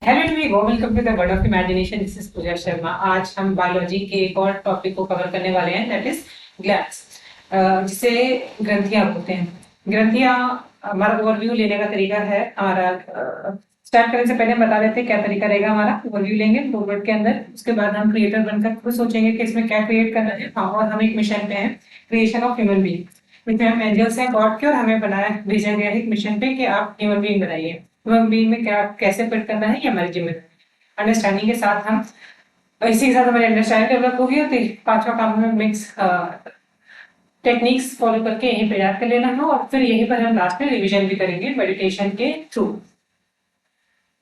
Hello everyone, welcome to the world of imagination. This is Pooja Sharma. आज हम biology के एक और टॉपिक को कवर करने वाले हैं, दैट इज ग्लैंड्स, जिसे ग्रंथियां बोलते हैं। ग्रंथियां, हमारा ओवरव्यू लेने का तरीका है। हमारा स्टार्ट करने से पहले हम बता देते हैं क्या तरीका रहेगा। हमारा ओवरव्यू लेंगे 2 मिनट के अंदर, उसके बाद हम क्रिएटर बनकर खुद सोचेंगे कि इसमें क्या क्रिएट करना है। हाँ, और हम एक मिशन पे हैं, क्रिएशन ऑफ ह्यूमन बीइंग। इसमें हम एंजल्स हैं गॉड के, और हमें बनाया भेजा गया है एक मिशन पे कि आप ह्यूमन बीइंग बनाइए। ह्यूमन बीइंग में क्या कैसे फिट करना है ये हमारी जिम्मेदारी। अंडरस्टैंडिंग के साथ हम, इसी के साथ हमारी अंडरस्टैंडिंग डेवलप होगी, और पांचवा काम हमें मिक्स टेक्निक्स फॉलो करके यहीं पे याद कर लेना है, और फिर यहीं पर हम लास्ट में रिवीजन भी करेंगे मेडिटेशन के थ्रू।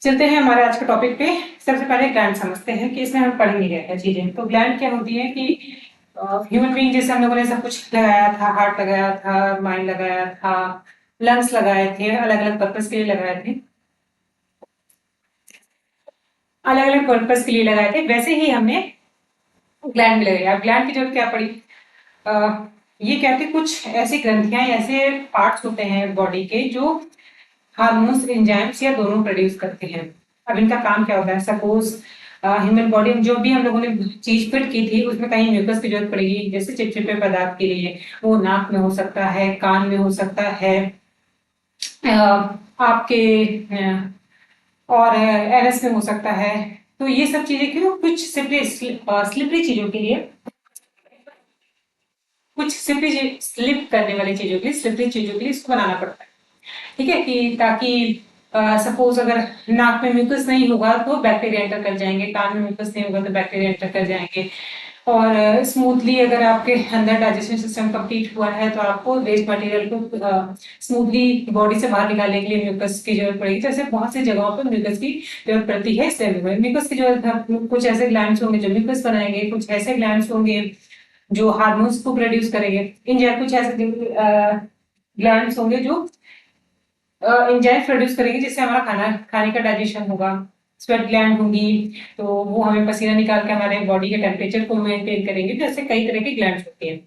चलते हैं हमारे आज के टॉपिक पे। सबसे पहले ग्लैंड समझते हैं कि इसमें हम पढ़ेंगे क्या क्या चीजें। तो ग्लैंड क्या होती है कि ह्यूमन बीइंग जैसे हम लोगों ने सब कुछ लगाया था, हार्ट लगाया था, माइंड लगाया था, लंग्स लगाए थे, अलग अलग पर्पज के लिए लगाए थे, अलग अलग पर्पज के लिए लगाए थे, वैसे ही हमने ग्लैंड में लगाया। अब ग्लैंड की जरूरत क्या पड़ी? अ, ये कहते कुछ ऐसी ग्रंथियां, ऐसे पार्ट्स होते हैं बॉडी के जो हार्मोन्स, एंजाइम्स या दोनों प्रोड्यूस करते हैं। अब इनका काम क्या होता है? सपोज ह्यूमन बॉडी में जो भी हम लोगों ने चीज फिट की थी उसमें कहीं म्यूकस की जरूरत पड़ेगी, जैसे चिपचिपे पदार्थ के लिए। वो नाक में हो सकता है, कान में हो सकता है, आपके और एनएस में हो सकता है। तो ये सब चीजें क्यों? कुछ स्लिपरी चीजों के लिए, कुछ स्लिप स्लिप करने वाली चीजों के लिए, स्लिपरी चीजों के लिए इसको बनाना पड़ता है। ठीक है, कि ताकि सपोज अगर नाक में म्यूकस नहीं होगा तो बैक्टीरिया एंटर कर जाएंगे, कान में म्यूकस नहीं होगा तो बैक्टीरिया एंटर कर जाएंगे। और स्मूथली अगर आपके अंदर डाइजेशन सिस्टम कंप्लीट हुआ है तो आपको वेस्ट मटेरियल को स्मूथली बॉडी से बाहर निकालने के लिए म्यूकस की जरूरत पड़ेगी। तो ऐसे बहुत सी जगहों पर म्यूकस की जरूरत पड़ती है। इसलिए म्यूकस की जरूरत है। कुछ ऐसे ग्लैंड्स होंगे जो म्यूकस बनाएंगे, कुछ ऐसे ग्लैंड्स होंगे जो हार्मोन्स को प्रोड्यूस करेंगे। कुछ ऐसे ग्लैंड्स होंगे जो एंजाइम प्रोड्यूस करेंगे जिससे हमारा खाना खाने का डाइजेशन होगा। स्वेट ग्लैंड होंगी तो वो हमें पसीना निकाल के हमारे बॉडी के टेम्परेचर को मेंटेन करेंगे। तो ऐसे कई तरह की ग्लैंड्स होती हैं।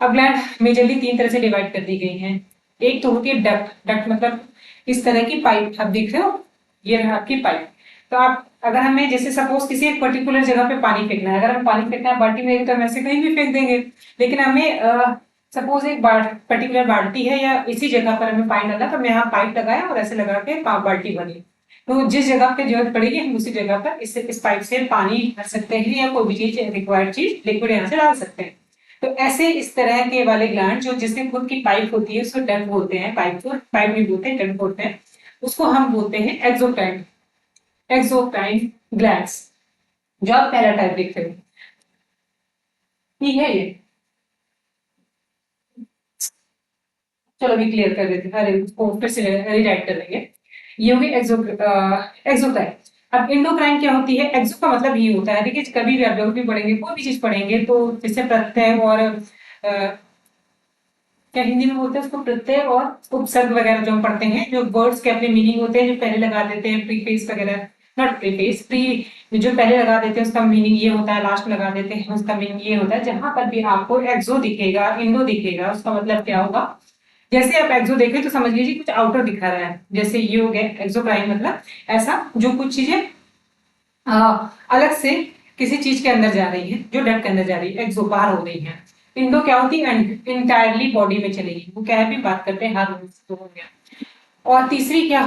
अब ग्लैंड मेजरली 3 तरह से डिवाइड कर दी गई हैं। एक तो होती है डक्ट। डक्ट मतलब इस तरह की पाइप, आप देख रहे हो, ये रहा आपकी पाइप। तो आप अगर हमें जैसे सपोज किसी एक पर्टिकुलर जगह पे पानी फेंकना है, अगर हम पानी फेंकना है बाल्टी में तो हम ऐसे कहीं भी फेंक देंगे। लेकिन हमें सपोज एक पर्टिकुलर बाल्टी है या इसी जगह पर हमें पानी डालना, तो मैं यहाँ पाइप लगाया और ऐसे लगा के बाल्टी भरी। तो जिस जगह पे जरूरत पड़ेगी हम उसी जगह पर इस पाइप से पानी भर सकते हैं, या कोई भी चीज रिक्वायर्ड चीज लिक्विड यहाँ से डाल सकते हैं। तो ऐसे इस तरह के वाले ग्लैंड जो जिसमें खुद की पाइप होती है उसको डक्ट बोलते हैं। पाइप को पाइप नहीं बोलते हैं, डक्ट बोलते हैं। उसको हम बोलते हैं एक्सोक्राइन। एक्सोक्राइन ग्लैंड्स, जो आप पहला टाइप देख रहे हो। ठीक है ये, चलो अभी क्लियर कर देते हैं। अरे उसको फिर से रीराइट कर लेंगे। ये होगी एक्सोक्राइन। अब इंडोक्राइन क्या होती है? एक्सो का मतलब ये होता है, देखिए कभी भी आप ज्योग्राफी पढ़ेंगे, कोई भी चीज पढ़ेंगे तो जैसे प्रत्यय और क्या हिंदी में बोलते हैं उसको, प्रत्यय और उपसर्ग वगैरह जो हम पढ़ते हैं, जो वर्ड्स के अपने मीनिंग होते हैं, जो पहले लगा देते हैं प्रीफेस वगैरह, नॉट प्रीफेस, प्री जो पहले लगा देते हैं उसका मीनिंग ये होता है, लास्ट में लगा देते हैं उसका मीनिंग ये होता है। जहां पर भी आपको एक्सो दिखेगा, इंडो दिखेगा, उसका मतलब क्या होगा? जैसे आप एक्सो देखें तो समझ लीजिए कुछ आउटर दिखा रहा है, जैसे ये हो गया एक्सोक्राइन, मतलब ऐसा जो कुछ चीजें अलग से किसी चीज के अंदर जा रही है, जो डट के अंदर जा रही है, एक्सो बाहर हो रही है। इंडो क्या होती है? इंटायरली बॉडी में चलेगी। वो क्या है, भी बात करते हैं हार्मोन्स, तो हो गया। और तीसरी क्या,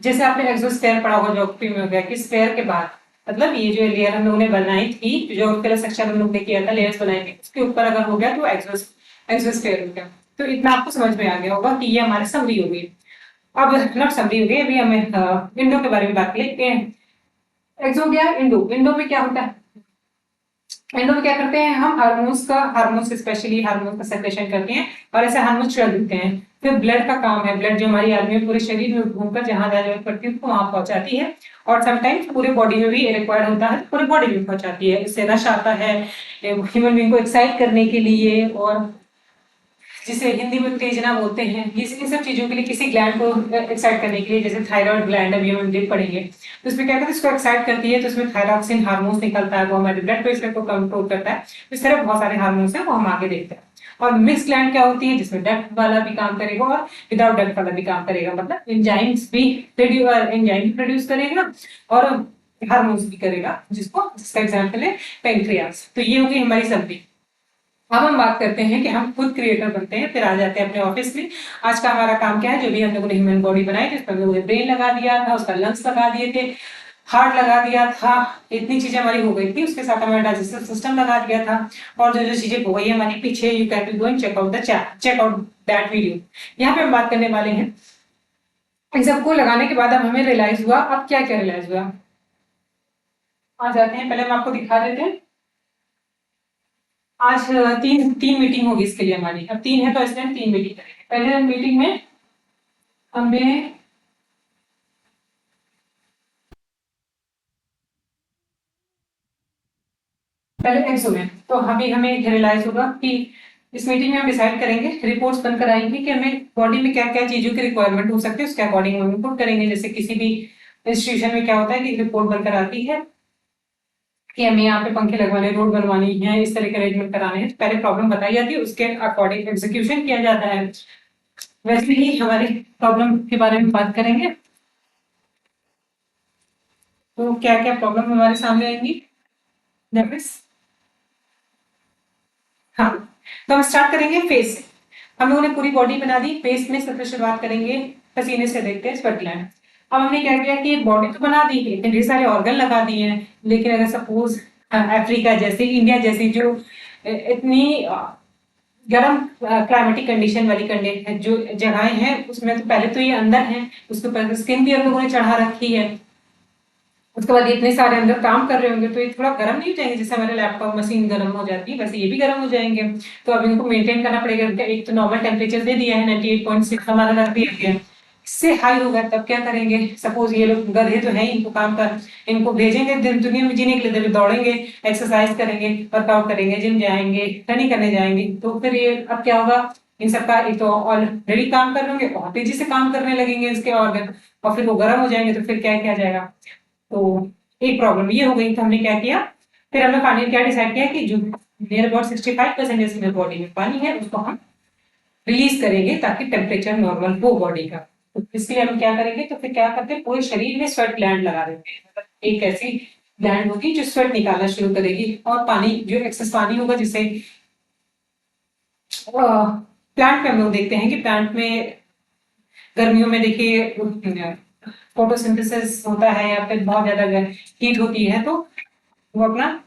जैसे आपने एक्सोस्फेयर पढ़ा होगा ज्योग्राफी में, हो गया कि स्फेयर के बाद, मतलब ये जो लेयर हम लोगों ने बनाई थी, जो पहले सेक्शन हम लोग ने किया था, लेयर्स बनाई थी, उसके ऊपर अगर हो गया तो एक्सोस्फेयर हो गया। तो इतना आपको समझ में आ गया होगा कि ये हमारी समरी हो गई। अब नॉट समरी हो गई, अभी हमें इंडो के बारे में बात लेते हैं। एक्सो गया, इंडो। इंडो में क्या होता है? इंडो में क्या करते हैं हम? हार्मोन्स स्पेशली हार्मोन्स का सेक्रेशन करते हैं, और ऐसे हार्मोन्स छोड़ देते हैं। फिर ब्लड का काम है, ब्लड जो हमारी आदमी में पूरे शरीर में घूमकर जहां जहां जरूरत पड़ती है उसको वहां पहुंचाती है। और समटाइम्स पूरे बॉडी में भी रिक्वायर्ड होता है, पूरे बॉडी में पहुंचाती है। इससे रश आता है ह्यूमन बींग को एक्साइट करने के लिए, और जिसे हिंदी में उत्तेजना बोलते हैं। ये इन सब चीजों के लिए, किसी ग्लैंड को एक्साइट करने के लिए, जैसे थायराइड ग्लैंड अभी हम डीप पढ़ेंगे, तो इसमें क्या करते हैं, इसको एक्साइट करती है, तो इसमें थायरॉक्सिन हार्मोन्स निकलता है, वो हमारे ब्लड प्रेशर को कंट्रोल करता है। तो इस तरह बहुत सारे हार्मोन्स हैं, वो हम आगे देखते हैं। और मिक्स ग्लैंड क्या होती है, जिसमें डक्ट वाला भी काम करेगा और विदाउट डक्ट वाला भी काम करेगा, मतलब एंजाइम भी प्रोड्यूस करेगा और हार्मोन्स भी करेगा, जिसका एग्जाम्पल है पेंक्रियास। तो ये होगी हमारी सब्जी। अब हम बात करते हैं कि हम खुद क्रिएटर बनते हैं, फिर आ जाते हैं अपने ऑफिस में। आज का हमारा काम क्या है, जो भी हम लोगों ने ह्यूमन बॉडी बनाई थी, उसमें हम लोगों ने ब्रेन लगा दिया था, उसका लंग्स लगा दिए थे, हार्ट लगा दिया था, इतनी चीजें हमारी हो गई थी। उसके साथ हमारा डाइजेस्टिव सिस्टम लगा दिया था, और जो जो चीजें हो गई हमारी पीछे, you can be go and check out that video. यहाँ पे हम बात करने वाले हैं, इन सबको लगाने के बाद अब हमें रियलाइज हुआ, अब क्या क्या रियलाइज हुआ, आ जाते हैं, पहले हम आपको दिखा देते हैं। आज तीन तीन मीटिंग होगी इसके लिए हमारी, अब तीन है तो इसलिए हम तीन मीटिंग करेंगे। पहले मीटिंग में हमें पहले थैंक्स हुए, तो अभी हमें रियलाइज होगा कि इस मीटिंग में हम डिसाइड करेंगे, रिपोर्ट्स बनकर आएंगी कि हमें बॉडी में क्या क्या चीजों की रिक्वायरमेंट हो सकती है, उसके अकॉर्डिंग हम इनपुट करेंगे। जैसे किसी भी इंस्टीट्यूशन में क्या होता है कि रिपोर्ट बनकर आती है कि हमें यहाँ पे पंखे लगवाने, रोड बनवानी है, इस तरह के अरेंजमेंट कराने हैं, पहले प्रॉब्लम बताई जाती है, उसके अकॉर्डिंग एग्जीक्यूशन किया जाता है। वैसे ही हमारे प्रॉब्लम के बारे में बात करेंगे, तो क्या क्या प्रॉब्लम हमारे सामने आएंगी। नेक्स्ट, हाँ, तो हम स्टार्ट करेंगे फेस से। हम लोगों ने पूरी बॉडी बना दी, फेस में सबसे शुरुआत करेंगे पसीने से, देखते हैं स्वेट ग्लैंड। अब हमने क्या किया कि बॉडी तो बना दी है, ढेर सारे ऑर्गन लगा दिए हैं, लेकिन अगर सपोज अफ्रीका जैसे, इंडिया जैसी जो इतनी गर्म क्लाइमेटिक कंडीशन वाली कंडीशन जो जगहें हैं, उसमें तो पहले तो ये अंदर है, उसके ऊपर स्किन भी हम लोगों ने चढ़ा रखी है, उसके बाद इतने सारे अंदर काम कर रहे होंगे, तो ये थोड़ा गर्म नहीं हो जाएंगे, जैसे हमारे लैपटॉप मशीन गर्म हो जाती है वैसे ये भी गर्म हो जाएंगे। तो अब इनको मेंटेन करना पड़ेगा। एक तो नॉर्मल टेम्परेचर दे दिया है 98.6 हमारा रख दिया है, इससे हाई होगा तब क्या करेंगे। सपोज ये लोग गधे तो है, इनको काम कर, इनको भेजेंगे दुनिया में जीने के लिए, दौड़ेंगे, एक्सरसाइज करेंगे, वर्कआउट करेंगे, जिम जाएंगे, रनिंग करने जाएंगे, तो फिर ये अब क्या होगा, इन सबका एक तो ऑलरेडी काम कर लेंगे और तेजी से काम करने लगेंगे इसके ऑर्गन, और फिर वो गर्म हो जाएंगे, तो फिर क्या किया जाएगा। तो एक प्रॉब्लम ये हो गई, तो हमने क्या किया, फिर हमने फाइनली क्या डिसाइड किया कि जो नियर अबाउट 65% मेरे बॉडी में पानी है, उसको हम रिलीज करेंगे ताकि टेम्परेचर नॉर्मल हो बॉडी का। तो इसके लिए हम क्या करेंगे, तो फिर क्या करते हैं, पूरे शरीर में स्वेट ग्लैंड लगा देते हैं, मतलब एक ऐसी ग्लैंड होगी जो स्वेट निकालना शुरू करेगी, और पानी जो एक्सेस पानी होगा, जिसे प्लांट में हम लोग देखते हैं कि प्लांट में गर्मियों में देखिए फोटोसिंथेसिस होता है, या फिर बहुत ज्यादा हीट होती है, तो वो अपना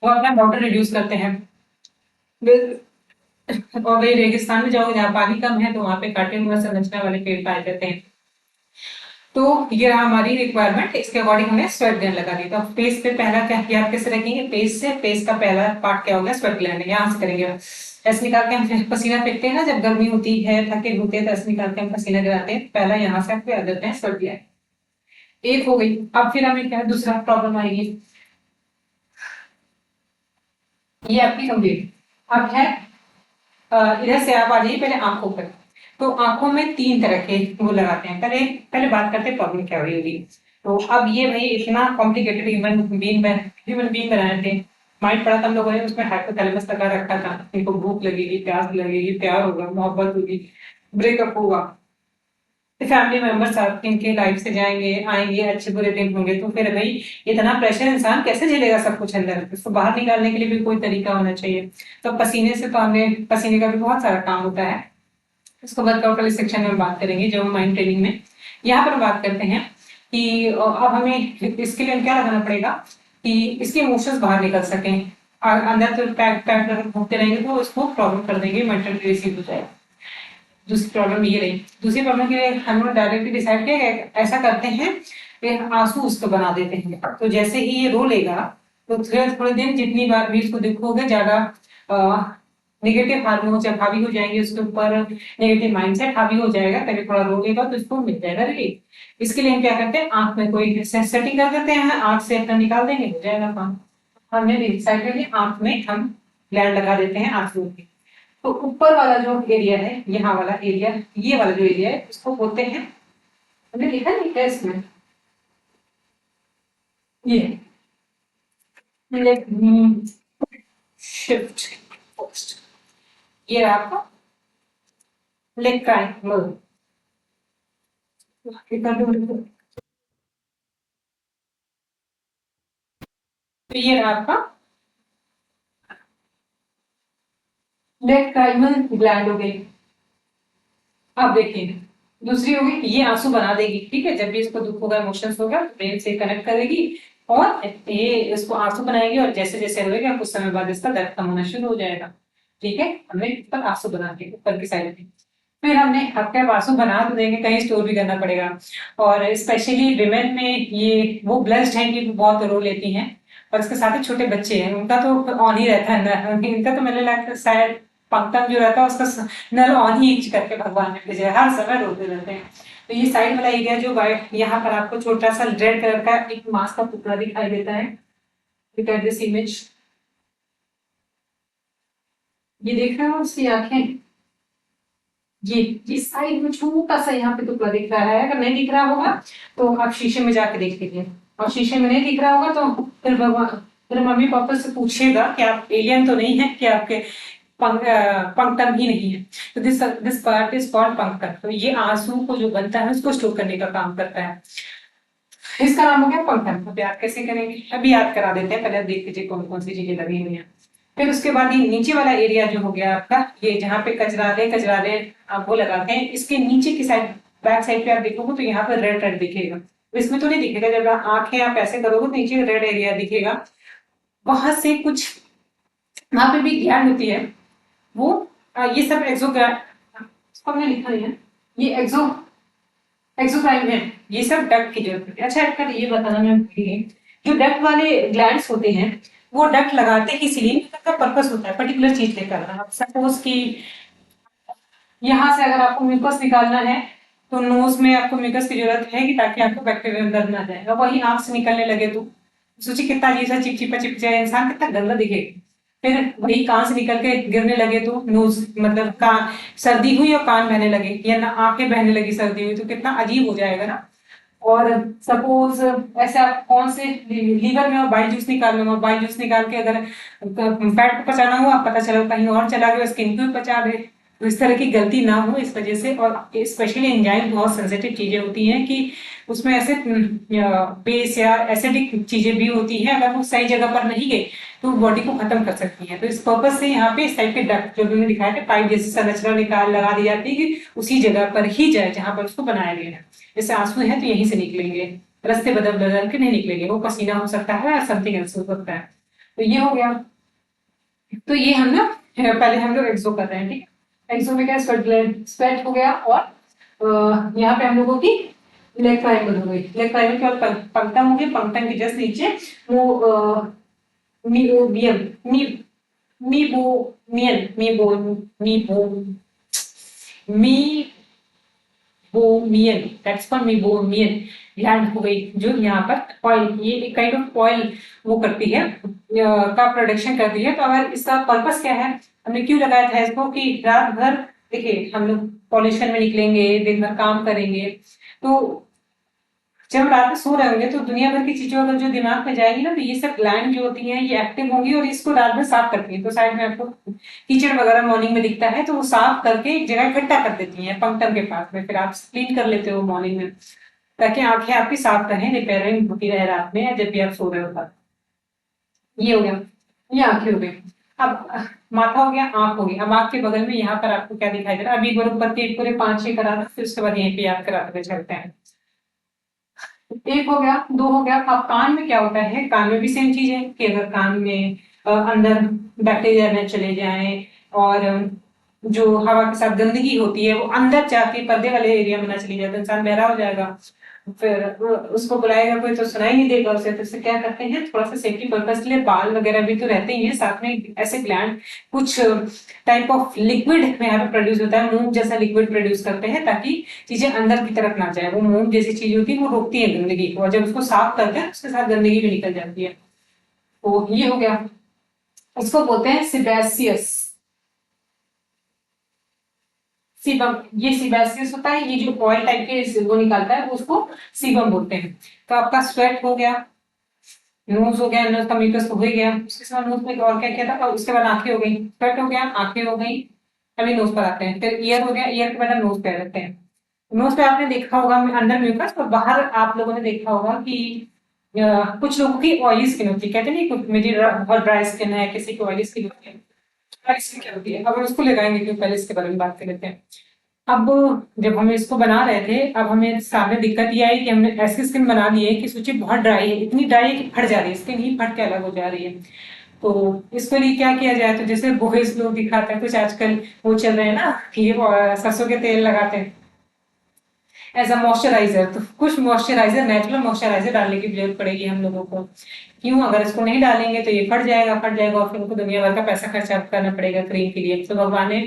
वाटर रिड्यूस करते हैं। और वही रेगिस्तान में जाओगे जहाँ पानी कम है, तो वहां पे काटे हुए संरचना वाले पेड़ पाए जाते हैं। तो ये रहा हमारी रिक्वायरमेंट, इसके अकॉर्डिंग हमने स्वेट ग्लैंड लगा दी। तो फेस पे पहला क्या किया, आप कैसे रखेंगे, फेस से, फेस का पहला पार्ट क्या होगा, स्वेट ग्लैंड, यहाँ से करेंगे। ऐसे निकाल के हम पसीना फेंकते हैं ना, जब गर्मी होती है, थके होते हैं, तो ऐसे निकाल के हम पसीना गिराते हैं, पहला यहाँ से आप देते हैं स्वेट ग्लैंड। एक हो गई। अब फिर हमें क्या दूसरा प्रॉब्लम आएगी, ये आपकी कंप्लीट। अब है इधर से आप आ जाइए पहले आंखों पर। तो आंखों में तीन तरह के वो लगाते हैं, पहले पहले बात करते हैं प्रॉब्लम क्या हुई होगी। तो अब ये भाई इतना कॉम्प्लिकेटेड ह्यूमन बीइंग बनाए थे, माइंड पड़ा था हम लोगों ने, उसमें हाइपोथैलेमस लगा रखा था, इनको भूख लगेगी, प्यास लगेगी, प्यार होगा, मोहब्बत होगी, ब्रेकअप होगा, फैमिली मेंबर्स आपके इनके लाइफ से जाएंगे आएंगे, अच्छे बुरे दिन होंगे, तो फिर भाई इतना प्रेशर इंसान कैसे झेलेगा सब कुछ अंदर, इसको बाहर निकालने के लिए भी कोई तरीका होना चाहिए। तो पसीने से, तो हमें पसीने का भी बहुत सारा काम होता है, इसको वर्कआउट वाले सेक्शन में हम बात करेंगे जब हम माइंड ट्रेनिंग में। यहाँ पर हम बात करते हैं कि अब हमें इसके लिए क्या लगाना पड़ेगा कि इसके इमोशंस बाहर निकल सकें। अंदर तो पैक पैक घूमते रहेंगे तो इसको प्रॉब्लम कर देंगे, मेंटल रिसीव हो जाएगा। दूसरी प्रॉब्लम ये रही, दूसरी प्रॉब्लम के लिए हम लोग डायरेक्टली डिसाइड किया ऐसा करते हैं कि आंसू उसको बना देते हैं, तो जैसे ही ये रो लेगा, तो थोड़े थोड़े दिन जितनी बार भी इसको देखोगे, ज्यादा निगेटिव हार्मोन्स जब हावी हो जाएंगे उसके ऊपर, नेगेटिव माइंडसेट हावी हो जाएगा, पहले थोड़ा रो लेगा तो इसको मिल जाएगा रिलीफ। इसके लिए हम क्या करते हैं, आंख में कोई सेटिंग कर देते हैं, आंख से अपना निकाल देंगे, हो जाएगा काम। हमने डिसाइड किया आंख में हम ग्लैंड लगा देते हैं आंसू की। तो ऊपर वाला जो एरिया है, यहाँ वाला एरिया, ये वाला जो एरिया है, उसको बोलते हैं, हमने लिखा नहीं क्या इसमें, ये लेट शिफ्ट पोस्ट, ये रहा आपका लेग ट्रायंगल। तो ये रहा आपका लेग ट्रायंगल ग्लैंड हो गई। अब देखिए दूसरी होगी, ये आंसू बना देगी, ठीक है, जब भी इसको दुख होगा, इमोशंस होगा, ब्रेन से कनेक्ट करेगी और ये इसको आंसू बनाएगी, और जैसे जैसे रोएगा कुछ समय बाद इसका दर्द कम होना शुरू हो जाएगा। ठीक है, हमने ऊपर आंसू बना के ऊपर की साइड में, फिर हमने आपके आंसू बना तो देंगे, कहीं स्टोर भी करना पड़ेगा। और स्पेशली विमेन में ये वो ब्लेस्ड है कि बहुत रो लेती हैं, और इसके साथ ही छोटे बच्चे हैं, उनका तो ऑन ही रहता है ना, इनका तो मैंने लगता है शायद पंकज जो रहता है उसका नल ऑन ही करके भगवान ने भेजा है, हर समय रोते रहते हैं। तो ये साइड वाला एरिया जो वाइट, यहाँ पर आपको छोटा सा रेड कलर का एक मांस का टुकड़ा दिखाई देता है। लुक एट दिस इमेज, ये देख रहे हो उसकी आंखें, ये इस साइड में छोटा सा यहाँ पे टुकड़ा दिख रहा है, अगर नहीं दिख रहा होगा तो आप शीशे में जाके देख लीजिए, और शीशे में नहीं दिख रहा होगा तो फिर भगवान, फिर मम्मी पापा से पूछिएगा कि आप एलियन तो नहीं है, कि आपके पंक्टम ही नहीं है। तो this part is called punctum. तो ये आंसू को जो बनता है उसको स्टोर करने का काम करता है, इसका नाम हो गया पंक्टम। अब याद कैसे करेंगे, अभी याद करा देते हैं, पहले देख लीजिए कौन कौन सी चीजें लगी हुई हैं। फिर उसके बाद ये नीचे वाला एरिया जो हो गया आपका, ये जहाँ पे कचरा दे आप वो लगाते हैं, इसके नीचे की साइड, बैक साइड पे आप देखोगे तो यहाँ पे रेड रेड दिखेगा, इसमें तो नहीं दिखेगा, जब आंखें आप ऐसे करोगे तो नीचे रेड एरिया दिखेगा, वहां से कुछ, वहां पे भी ग्लैंड होती है वो, ये सब एक्सोग्लैंड, इसको हमने लिखा नहीं है, ये एक्सोक्राइन है, ये सब डक्ट की जरूरत है। अच्छा अगर ये बताना मैं भूल गई, जो डक्ट वाले ग्लैंड्स होते हैं वो डक्ट लगाते ही इसलिए का पर्पस होता है पर्टिकुलर चीज लेकर, सपोज कि यहाँ से अगर आपको म्यूकस निकालना है तो नोज में आपको म्यूकस की जरूरत है कि ताकि आपको बैक्टीरिया अंदर ना जाए, और वही आंख से निकलने लगे तो सोचिए कितना अजीब सा चिपचिपा चिपचिपा इंसान कितना गंदा दिखेगा। फिर वही कान से निकल के गिरने लगे तो नोज, मतलब कान, सर्दी हुई और कान बहने लगे या ना आंखें बहने लगी सर्दी हुई तो कितना अजीब हो जाएगा ना। और सपोज ऐसे आप कौन से लीवर में और बाइल जूस निकाल लो, बाइल जूस निकाल के अगर फैट को पचाना हुआ पता चला कहीं और चला गया, स्किन को भी पचा दे, तो इस तरह की गलती ना हो इस वजह से। और स्पेशली एंजाइम बहुत सेंसिटिव चीजें होती हैं कि उसमें ऐसे बेस या एसिडिक चीजें भी होती हैं, अगर वो सही जगह पर नहीं गई तो बॉडी को खत्म कर सकती है। तो इस पर्पज से यहाँ पे इस टाइप के डक्ट जो मैंने दिखाया था, पाइप जैसी संरचना निकाल लगा दी जाती है कि उसी जगह पर ही जाए जहां पर उसको बनाया गया है। जैसे आंसू है तो यहीं से निकलेंगे, रास्ते बदल बदल के नहीं निकलेंगे, वो पसीना हो सकता है या समथिंग एल्स हो सकता है। तो ये हो गया। तो ये हम ना पहले हम लोग एक्सो कर रहे हैं, ठीक है, एक्सो में क्या स्वेट हो गया, और यहाँ पे हम लोगों की लेग ट्रायंगल हो गई, लेग ट्रायंगल के बाद पंक्तम हो गई, पंक्तम के जस्ट नीचे वो meibomian, mei meibomian meibo meibo meibomian, that's called meibomian gland हो गई, जो यहाँ पर ऑयल, ये एक काइंड ऑफ ऑयल वो करती है, का प्रोडक्शन करती है। तो अगर इसका पर्पस क्या है, हमने क्यों लगाया था इसको, कि रात भर देखिए हम लोग पॉल्यूशन में निकलेंगे, दिन भर काम करेंगे, तो जब रात में सो रहे होंगे तो दुनिया भर की चीजों अगर जो दिमाग में जाएगी ना, तो ये सब ग्लैंड जो होती हैं ये एक्टिव होंगी और इसको रात में साफ करती है। तो साइड में आपको कीचड़ वगैरह मॉर्निंग में दिखता है तो वो साफ करके एक जगह इकट्ठा कर देती है पंक्टम के पास में, फिर आप क्लीन कर लेते हो मॉर्निंग में, ताकि आंखें आपकी साफ रहें, रिपेयरिंग होती रहे रात में या जब भी आप सो रहे हो तब। ये हो गया, ये आंखें हो गई। अब माथा हो गया, आंख हो गई। अब आंख के बगल में यहाँ पर आपको क्या दिखाई दे रहा है, अभी एक बार ऊपर के पूरे 5-6 करा दो, फिर उसके बाद यहीं पे याद कराते हुए चलते हैं। एक हो गया, दो हो गया। अब कान में क्या होता है, कान में भी सेम चीज है कि अगर कान में अंदर बैक्टीरिया न चले जाएं और जो हवा के साथ गंदगी होती है वो अंदर जाके पर्दे वाले एरिया में ना चली जाए तो इंसान बहरा हो जाएगा, फिर उसको बुलाएगा कोई तो सुनाई नहीं देगा उसे। तो इससे क्या करते हैं, थोड़ा सा सेफ्टी पर्पज के लिए बाल वगैरह भी तो रहते ही हैं साथ में, ऐसे ग्लैंड कुछ टाइप ऑफ लिक्विड में यहाँ पे प्रोड्यूस होता है, मूव जैसा लिक्विड प्रोड्यूस करते हैं ताकि चीजें अंदर की तरफ ना जाए। वो मोम जैसी चीज होती है वो रोकती है गंदगी को, और जब उसको साफ करते हैं उसके साथ गंदगी भी निकल जाती है। तो ये हो गया, इसको बोलते हैं सिबेसियस, सीबम। ये सिबेसियस होता है, ये जो ऑयल टाइप के वो निकालता है वो उसको सीबम बोलते हैं। तो आपका स्वेट हो गया, नोज हो गया, नोज का म्यूकस तो हो ही गया, उसके बाद नोज में और क्या क्या था, और उसके बाद आंखें हो गई, स्वेट हो गया, आंखें हो गई, अभी नोज पर आते हैं, फिर ईयर हो गया, ईयर के बाद हम नोज पे रहते हैं। नोज पे आपने देखा होगा अंदर म्यूकस, और बाहर आप लोगों ने देखा होगा कि कुछ लोगों की ऑयली स्किन होती है, कहते नहीं कुछ मेरी बहुत ड्राई स्किन है, किसी की ऑयली स्किन होती है। ड्राई स्किन क्या होती है, अब हम उसको लगाएंगे, क्योंकि पहले इसके बारे में बात कर लेते हैं। अब जब हम इसको बना रहे थे, अब हमें सामने दिक्कत ये आई कि हमने ऐसी स्किन बना ली है कि सोचिए बहुत ड्राई है, इतनी ड्राई है कि फट जा रही है, स्किन ही फट के अलग हो जा रही है। तो इसके लिए क्या किया जाए, तो जैसे बॉयज लोग दिखाते हैं कुछ आजकल, वो चल रहे हैं ना कि ये सरसों के तेल लगाते हैं एज अ मॉइस्चराइजर, तो कुछ मॉइस्चराइजर, नेचुरल मॉइस्चराइजर डालने की जरूरत पड़ेगी हम लोगों को। क्यों, अगर इसको नहीं डालेंगे तो ये फट जाएगा, फट जाएगा, और फिर उनको दुनिया भर का पैसा खर्चा करना पड़ेगा क्रीम के लिए। तो भगवान ने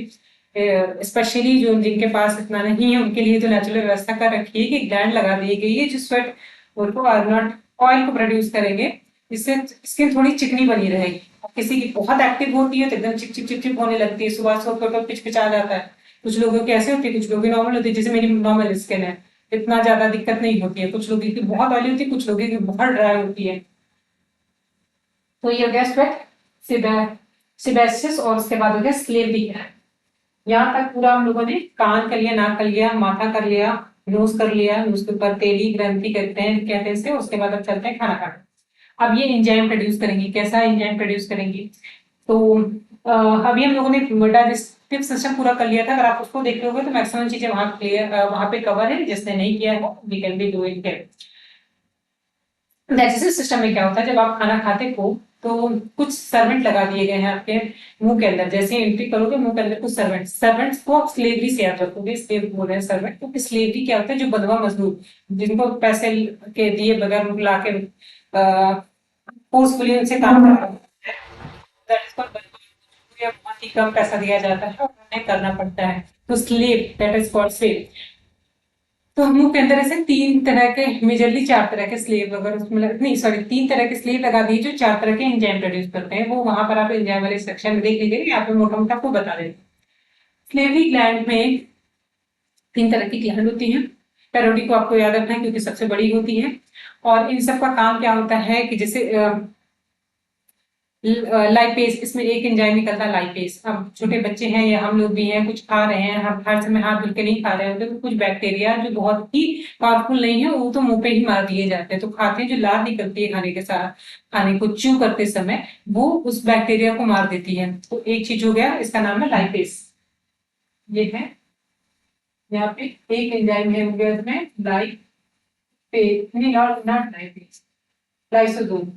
स्पेशली जो जिनके पास इतना नहीं है उनके लिए तो नेचुरल व्यवस्था कर रखी है कि ग्लैंड लगा दी गई है जो स्वेट उनको नॉट ऑयल को प्रोड्यूस करेंगे, जिससे स्किन थोड़ी चिकनी बनी रहेगी। और किसी की बहुत एक्टिव होती है तो एकदम चिप चिप चिप चिप होने लगती है, सुबह सुबह तो पिचपिचा जाता है। कुछ लोगों की ऐसे होती है, कुछ लोगों की नॉर्मल होती है, जैसे मेरी नॉर्मल स्किन है, इतना ज्यादा दिक्कत नहीं होती है। कुछ लोगों की बहुत ऑयली होती है, कुछ लोगों की बहुत ड्राई होती है। तो ये हो गया स्वेट, सिबेसिस, और उसके बाद हो गया स्लेवरी। यहाँ तक पूरा हम लोगों ने कान कर लिया, नाक कर लिया, माथा कर लिया, नोज कर लिया, नोज के ऊपर तेली ग्रंथि कहते हैं इसे। उसके बाद अब चलते हैं खाना खाने। अब ये एंजाइम प्रोड्यूस करेंगी, कैसा एंजाइम प्रोड्यूस करेंगी, तो अभी हम लोगों ने डाइजेस्टिव सिस्टम पूरा कर लिया था। अगर आप उसको देख रहे होगे तो मैक्सिमम चीजें वहां क्लियर, वहां पे कवर है। जिसने नहीं किया है we can be do it here. Digestive system में क्या होता है, जब आप खाना खाते हो तो कुछ सर्वेंट लगा दिए गए हैं आपके मुंह के अंदर। जैसे एंट्री करोगे मुंह के अंदर कुछ सर्वेंट्स को आप स्लेवरी से याद रखोगे, स्लेव बोल रहे हैं सर्वेंट, क्योंकि स्लेवरी क्या होता है, जो बंधुआ मजदूर, जिनको पैसे के दिए बगैर ला के फोर्सफुली उनसे काम करा, दैट इज कॉल्ड, बहुत ही कम पैसा दिया जाता है और उन्हें करना पड़ता है, तो slave, that is called slave. तो हम लोग के अंदर ऐसे तीन तरह के, मेजरली चार तरह के स्लेव, अगर उसमें नहीं सॉरी, तीन तरह के स्लेव लगा दिए जो चार तरह के एंजाइम प्रोड्यूस करते हैं। वो वहां पर आप एंजाइम वाले सेक्शन में देख लीजिए, यहाँ पे मोटा मोटा आपको बता देते हैं। स्लेवरी ग्लैंड में तीन तरह की ग्लैंड होती हैं। पैरोडी को आपको याद रखना है क्योंकि सबसे बड़ी होती है। और इन सब का काम क्या होता है कि जैसे लाइपेज, इसमें एक एंजाइम निकलता है लाइपेज। अब छोटे बच्चे हैं या हम लोग भी हैं, कुछ खा रहे हैं, हम हर समय हाथ धुल के नहीं खा रहे होते, तो कुछ बैक्टीरिया जो बहुत ही पावरफुल नहीं है वो तो मुंह पे ही मार दिए जाते हैं। तो खाते हैं, जो लार निकलती है खाने के साथ, खाने को च्यू करते समय, वो उस बैक्टीरिया को मार देती है। तो एक चीज हो गया, इसका नाम है लाइपेज। ये है यहाँ पे एक एंजाइम है, हो गया इसमें लाइपेज, नहीं not not lipase, lysosome.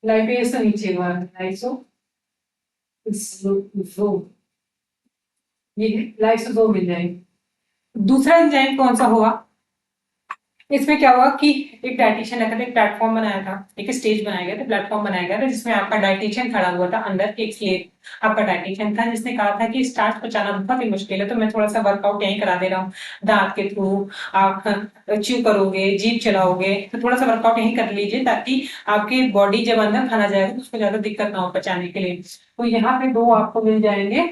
Lipase तो नीचे हुआ, लाइसो जो ये लाइसोसोम एंजाइम। दूसरा एंजाइम कौन सा होगा, इसमें क्या हुआ कि एक डाइटिशियन रहता था, एक प्लेटफॉर्म बनाया था, एक स्टेज बनाया गया था, प्लेटफॉर्म बनाया गया था, जिसमें आपका डाइटिशियन खड़ा हुआ था, अंदर एक स्लेव आपका डाइटिशियन था, जिसने कहा था कि स्टार्च पचाना बहुत ही मुश्किल है, तो मैं थोड़ा सा वर्कआउट यहीं करा दे रहा हूँ, दांत के थ्रू आप च्यू करोगे, जीभ चलाओगे, तो थोड़ा सा वर्कआउट यहीं कर लीजिए, ताकि आपकी बॉडी जब अंदर खाना जाएगा तो उसको ज्यादा दिक्कत ना हो पचाने के लिए। तो यहाँ पे दो आपको मिल जाएंगे,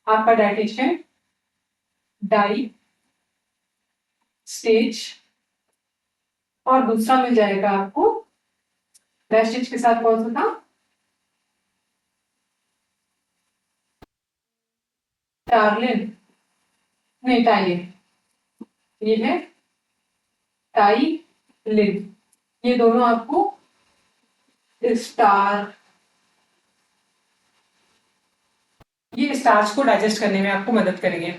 आपका डाइटिशियन डाई स्टेज, और दूसरा मिल जाएगा आपको स्टेज के साथ कौन सा था, टार्लिन, नहीं टाइलिन, ये है टाइलिन। ये दोनों आपको स्टार, ये स्टार्च को डाइजेस्ट करने में आपको मदद करेंगे।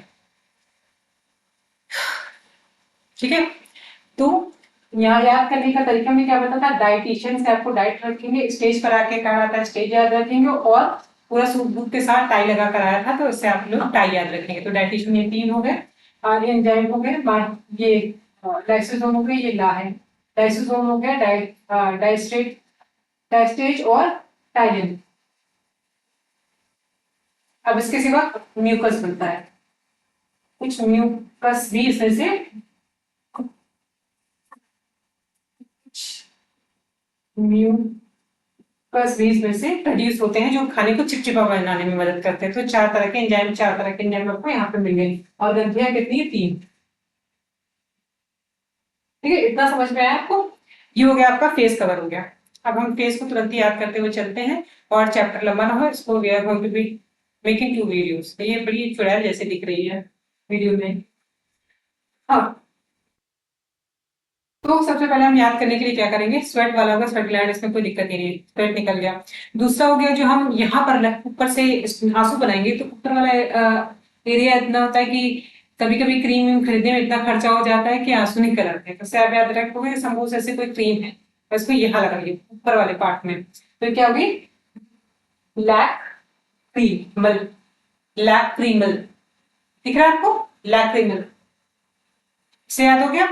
ठीक है, तो यहाँ याद करने का तरीका में क्या बता था, डाइटिशियन से आपको डाइट रखेंगे, स्टेज पर आके कहा था स्टेज याद रखेंगे, और पूरा सूट बूट के साथ टाई लगा कर आया था, तो इससे आप लोग टाई याद रखेंगे। तो डाइटिशियन ये तीन हो गए, और एंजाइम हो गए, ये लाइसोसोम हो गए, ये ला है, लाइसोसोम हो गया, डाइस्टेट, डाइस्टेज और टाइलिन। अब इसके सिवा म्यूकस बनता है, कुछ म्यूकस भी इसमें से म्यूकस भी इसमें से प्रोड्यूस होते हैं, जो खाने को चिपचिपा बनाने में मदद करते हैं। तो चार तरह के एंजाइम, चार तरह के एंजाइम आपको यहाँ पे मिल गए, और ग्रंथियां कितनी है, तीन। ठीक है, इतना समझ में आया आपको। ये हो गया आपका फेस कवर हो गया। अब हम फेस को तुरंत याद करते हुए चलते हैं और चैप्टर लंबा ना हो, इसको we are going to be making 2 videos. ये बड़ी चुड़ैल जैसे दिख रही है वीडियो में। हाँ, तो सबसे पहले हम याद करने के लिए क्या करेंगे, स्वेट वाला होगा, स्वेट ग्लैंड, इसमें कोई दिक्कत ही नहीं, स्वेट निकल गया। दूसरा हो गया जो हम यहाँ पर ऊपर से आंसू बनाएंगे, तो ऊपर वाला एरिया इतना होता है कि कभी कभी क्रीम खरीदने में इतना खर्चा हो जाता है कि आंसू निकल आते हैं। तो से आप याद रखोगे सपोज ऐसे कोई क्रीम है, तो इसको यहाँ लगाइए ऊपर वाले पार्ट में, तो क्या होगी, लैक क्रीमल, लैक क्रीमल, दिख रहा है आपको, लैक क्रीमल से याद हो गया।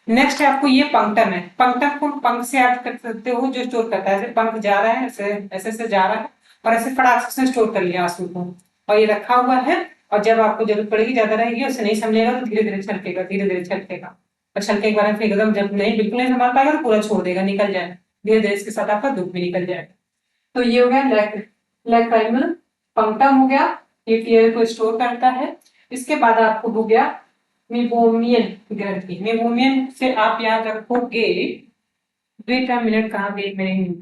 नेक्स्ट है आपको ये पंक्टम है, पंक्टम को पंख से याद कर सकते हो, जो स्टोर करता है, ऐसे पंख जा रहा है, ऐसे ऐसे से जा रहा है और ऐसे फटाक से स्टोर कर लिया आंसू को, और ये रखा हुआ है, और जब आपको जरूरत पड़ेगी, ज्यादा रहेगी, उसे नहीं समझेगा तो धीरे धीरे छलकेगा, धीरे धीरे छलकेगा, और छलके के बारे में एकदम जब नहीं बिल्कुल नहीं संभाल पाएगा तो पूरा छोड़ देगा, निकल जाए, धीरे धीरे इसके साथ आपका दुख भी निकल जाएगा। तो ये हो गया लैक्राइमल, पंक्टम हो गया, ये टीयर को स्टोर करता है। इसके बाद आपको हो गया मेबोमियन ग्रंथि, मेबोमियन से आप याद रखोगे, वेट अ मिनट, कहाँ गई मेरे,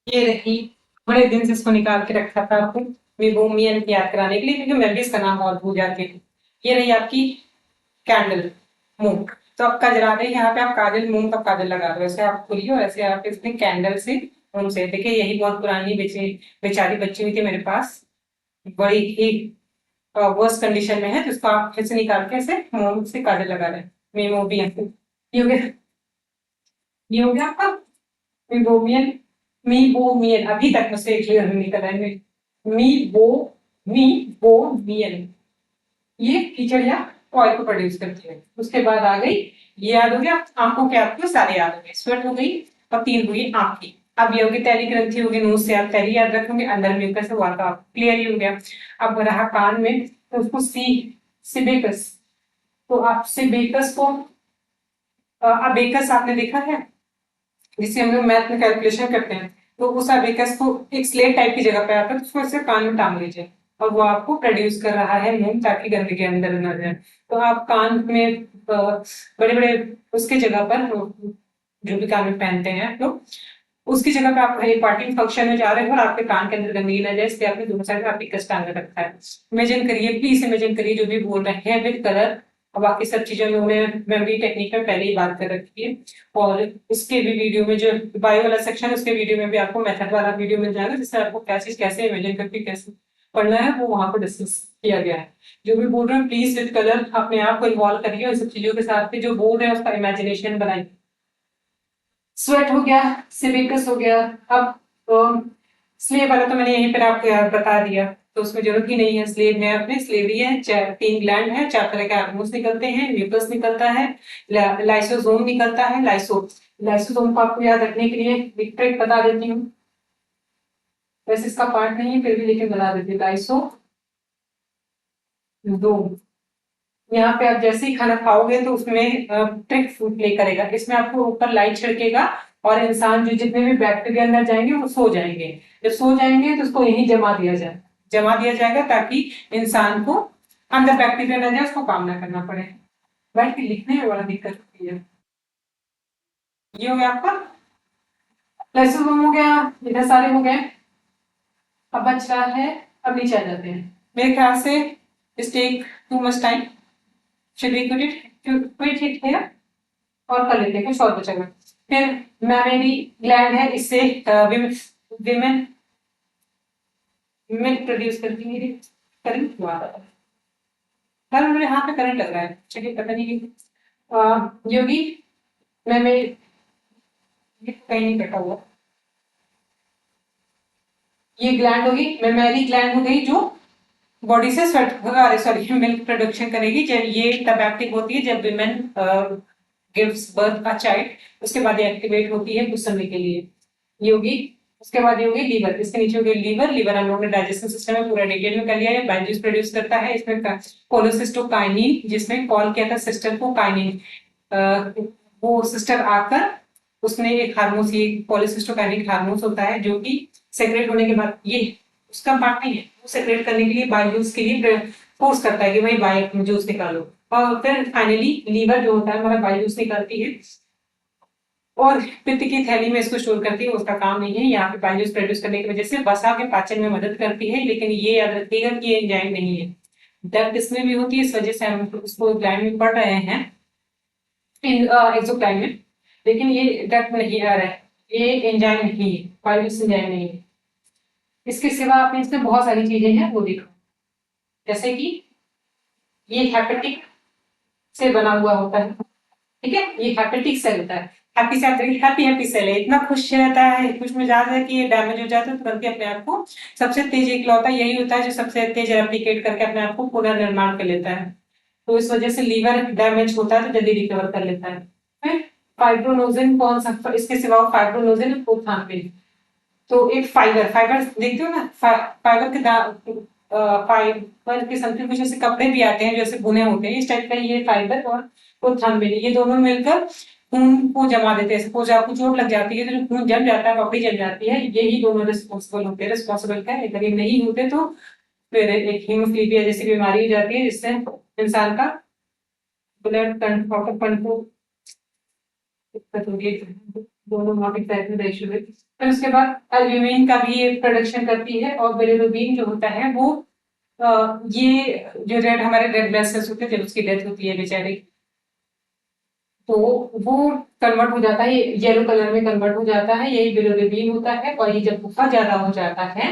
ये रही, बड़े दिन से इसको निकाल के रखा था आपको मेबोमियन याद कराने के लिए, क्योंकि मैं भी इसका नाम बहुत भूल जाती हूँ। ये रही आपकी कैंडल, मूंग। तो आप कजरा दे, यहाँ पे आप काजल, मूंग का काजल लगा दो, ऐसे आप खोलिए और ऐसे आप इसमें कैंडल से मूंग से, देखिए यही बहुत पुरानी बेचारी बच्ची हुई थी मेरे पास, बड़ी ही वर्स्ट कंडीशन में है, तो इसको आप फिर से निकाल के ऐसे मूंग से काजल लगा रहे हैं, मेमोबियन। ये हो गया, ये हो गया आपका मीबोमियन, मीबोमियन, अभी तक मुझसे क्लियर नहीं निकल रहा है, मीबो मीबोमियन, ये कीचड़िया ऑयल को प्रोड्यूस करती है। उसके बाद आ गई, ये याद हो गया, आंखों के आपको सारे याद हो गए, स्वेट हो गई, और 3 हुई आंख की। अब ये होगी तैली ग्रंथि, होगी नोज से आप तैली याद रखोगे, अंदर म्यूकस हुआ था, क्लियर ही हो गया। अब रहा कान में, तो उसको सिबेकस, तो आप सिबेकस को, अबेकस आपने देखा है जिसे हम लोग मैथ में कैलकुलेशन करते हैं, तो उस अबेकस को एक स्लेट टाइप की जगह पे आता है, तो उसको ऐसे कान में टांग लीजिए, और वो आपको प्रोड्यूस कर रहा है मूंग, ताकि गंदगी अंदर न जाए। तो आप कान में बड़े बड़े उसके जगह पर, जो भी कान में पहनते हैं तो उसकी जगह पे आप कहीं पार्टी फंक्शन में जा रहे हो और आपके कान के अंदर गंदगी न जाए, इसलिए आपने दोनों साइड में आपकी कस टांग रखा है। इमेजिन करिए, प्लीज इमेजिन करिए, जो भी बोल रहे हैं विद कलर, और बाकी सब चीजों में उन्हें मेमोरी टेक्निक में पहले ही बात कर रखी है, और इसके भी वीडियो में जो बायो वाला सेक्शन है, उसके वीडियो में भी आपको मेथड वाला वीडियो मिल जाएगा, जिससे आपको क्या चीज कैसे इमेजिन करके कैसे पढ़ना है वो वहां पर डिस्कस किया गया है। जो भी बोल रहे हैं प्लीज विद कलर अपने आप को इन्वॉल्व करिए, उन सब चीजों के साथ भी जो बोल रहे हैं उसका इमेजिनेशन बनाइए। स्वेट हो गया, सिबिकस हो गया। अब तो स्लेव वाला तो मैंने यहीं पर आपको यार बता दिया, तो उसमें जरूरत ही नहीं है। स्लेव में अपने स्लेवरी है, 3 ग्लैंड है, 4 तरह के हार्मोन्स निकलते हैं, म्यूकस निकलता है, लाइसोसोम निकलता है, लाइसोसोम को आपको याद रखने के लिए एक ट्रिक बता देती हूँ, वैसे इसका पार्ट नहीं है फिर भी लेकिन बता देती हूँ। लाइसोसोम, यहाँ पे आप जैसे ही खाना खाओगे तो उसमें ट्रिक प्ले करेगा, इसमें आपको ऊपर लाइट छिड़केगा, और इंसान जो जितने भी बैक्टीरिया अंदर जाएंगे वो सो जाएंगे, जब सो जाएंगे तो उसको यही जमा दिया जाएगा, ताकि इंसान को अंदर बैक्टीरिया न जाए, उसको काम ना करना पड़े। बैठ के लिखने में बड़ा दिक्कत होती है। ये हो गया आपका लाइसोसोम, हो गया, इधर सारे हो गए। अब बच रहा है, अब नीचे आ जाते हैं, मेरे ख्याल से इस take too much time, should we quit it here, और कर लेते हैं, कुछ और बचेगा। फिर मैमेरी ग्लैंड है, इससे विमेन मिल्क प्रोड्यूस करती है। करंट हुआ था, सर मेरे हाथ में करंट लग रहा है, चलिए पता नहीं योगी, मैमे कहीं नहीं कटा हुआ, ये ग्लैंड होगी, मेमरी ग्लैंड हो गई, जो बॉडी से स्वेट, अरे सॉरी, मिल्क प्रोडक्शन करेगी, जब ये तब एक्टिव होती है जब women gives birth a child, उसके बाद ये एक्टिवेट होती है कुछ समय के लिए। ये होगी, उसके बाद ये होगी लीवर, इसके नीचे होगी लीवर। लीवर हम लोगों ने डाइजेशन सिस्टम में पूरा डिटेल में कर लिया है। बाइल जूस प्रोड्यूस करता है, इसमें कोलोसिस्टोकाइनिन, जिसमें कॉल किया था सिस्टर को काइनिन, वो सिस्टर आकर उसने एक हार्मोन, ये पॉलीसिस्टोकाइनिन हार्मोन होता है जो कि सेक्रेट होने के बाद, ये उसका पार्ट नहीं है, वो सेक्रेट करने के लिए बाइल जूस के लिए फोर्स करता है कि भाई बाइल जूस निकालो। और फिर फाइनली लीवर जो होता है हमारा बाइल जूस निकालती है और पित्त की थैली में इसको स्टोर करती है। उसका काम नहीं है, यहाँ पे बाइल जूस प्रोड्यूस करने की वजह से वसा के पाचन में मदद करती है, लेकिन ये याद रखिएगा कि ये एंजाइम नहीं है। दर्द इसमें भी होती है, इस वजह से हम उसको ग्लैंड में पढ़ रहे हैं, एक्सोक्राइन में, लेकिन ये डक्ट नहीं आ रहा है, ये एंजाइम नहीं है, बायोलॉजिस्ट एंजाइम नहीं है। इसके सिवा आपने इसमें बहुत सारी चीजें हैं वो देखो, जैसे कि ये हेपेटिक से बना हुआ होता है, ठीक है, ये हेपेटिक सेल होता है। Happy cell, happy happy cell है, इतना खुश रहता है, खुश मिजाज है कि ये डैमेज हो जाता है तुरंत ही अपने आप को, सबसे तेज इकलौता यही होता है जो सबसे तेज रेप्लिकेट करके अपने आप को पुनर्निर्माण कर लेता है। तो इस वजह से लीवर डैमेज होता है तो जल्दी रिकवर कर लेता है। फिर फाइब्रोनोजिन कौन सा, इसके सिवा फाइब्रोनोजिन प्रोथाम्बिन, तो एक फाइबर, फाइबर देखते हो ना, फाइबर के फाइबर के समथिंग कुछ ऐसे कपड़े भी आते हैं जैसे बुने होते हैं, इस टाइप का ये फाइबर और प्रोथाम्बिन, ये दोनों मिलकर खून को जमा देते हैं। सपोज आपको चोट लग जाती है तो जो खून जम जाता है, पपड़ी जम जाती है, यही दोनों रिस्पॉन्सिबल होते हैं, रिस्पॉन्सिबल का है। अगर ये नहीं होते तो फिर एक हीमोफीलिया जैसी बीमारी हो जाती है, जिससे इंसान का ब्लड कंट्रोल दिक्कत होगी, दोनों मॉडिफाइड में रेशियो है। फिर उसके बाद एल्ब्यूमिन का भी प्रोडक्शन करती है, और बिलिरुबिन जो होता है वो ये जो रेड हमारे रेड ब्लड सेल्स होते हैं जब उसकी डेथ होती है बेचारे, तो वो कन्वर्ट हो जाता है, येलो कलर में कन्वर्ट हो जाता है, यही बिलिरुबिन होता है। और ये जब बहुत ज्यादा हो जाता है,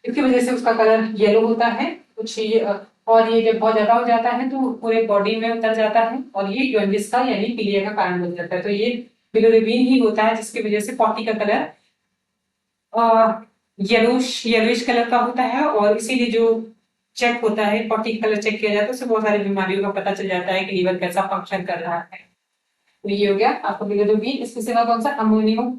इसकी वजह से उसका कलर येलो होता है कुछ ये, और ये जब बहुत ज्यादा हो जाता है तो पूरे बॉडी में उतर जाता है, और ये जॉन्डिस का यानी पीलिया का कारण बन जाता है। तो ये बिलिरुबिन ही होता है जिसकी वजह से पॉटी का कलर येलोइश कलर का होता है, और इसीलिए जो चेक होता है, पॉटी का कलर चेक किया जाता है, उससे बहुत सारी बीमारियों का पता चल जाता है कि लीवर कैसा फंक्शन कर रहा है। तो ये हो गया आपको बिलिरुबिन। इसके सिवा कौन सा, अमोनियम,